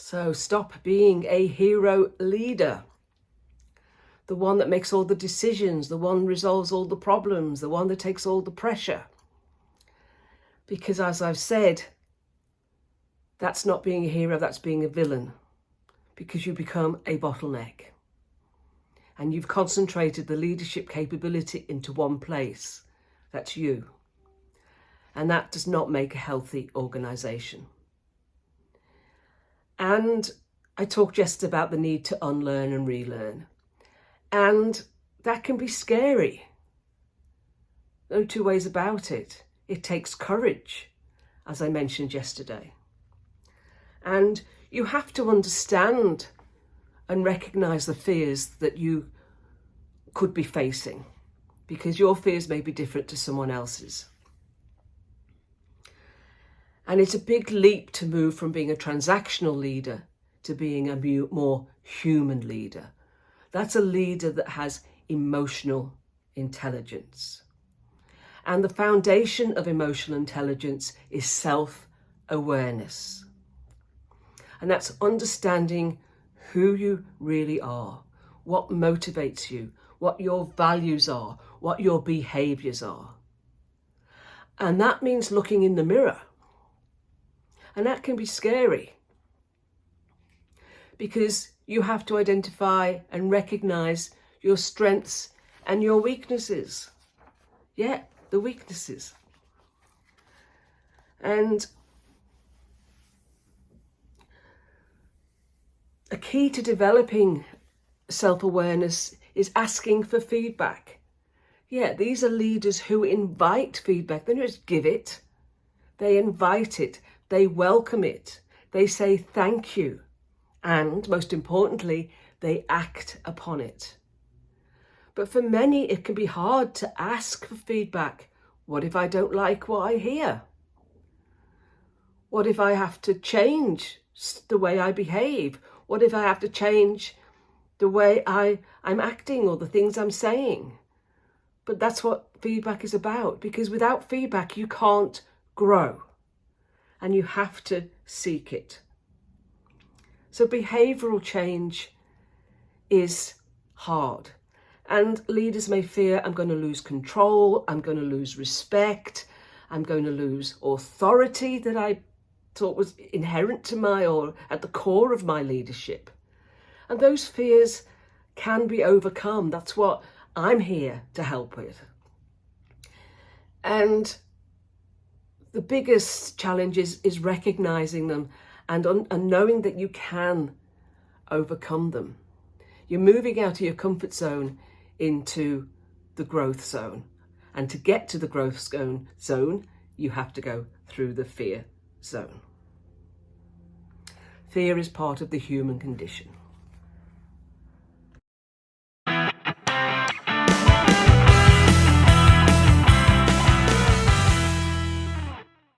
So stop being a hero leader. The one that makes all the decisions, the one resolves all the problems, the one that takes all the pressure. Because as I've said, that's not being a hero, that's being a villain. Because you become a bottleneck. And you've concentrated the leadership capability into one place. That's you. And that does not make a healthy organisation. And I talked just about the need to unlearn and relearn. And that can be scary. No two ways about it. It takes courage, as I mentioned yesterday. And you have to understand and recognise the fears that you could be facing, because your fears may be different to someone else's. And it's a big leap to move from being a transactional leader to being a more human leader. That's a leader that has emotional intelligence. And the foundation of emotional intelligence is self-awareness. And that's understanding who you really are, what motivates you, what your values are, what your behaviours are. And that means looking in the mirror. And that can be scary, because you have to identify and recognise your strengths and your weaknesses. Yeah, the weaknesses. And a key to developing self-awareness is asking for feedback. Yeah, these are leaders who invite feedback. They don't just give it. They invite it. They welcome it. They say thank you. And most importantly, they act upon it. But for many, it can be hard to ask for feedback. What if I don't like what I hear? What if I have to change the way I behave? What if I have to change the way I'm acting or the things I'm saying? But that's what feedback is about, because without feedback, you can't grow. And you have to seek it. So behavioural change is hard. And leaders may fear, I'm going to lose control, I'm going to lose respect, I'm going to lose authority that I thought was inherent to or at the core of my leadership. And those fears can be overcome. That's what I'm here to help with. And the biggest challenge is recognising them and knowing that you can overcome them. You're moving out of your comfort zone into the growth zone. And to get to the growth zone, you have to go through the fear zone. Fear is part of the human condition.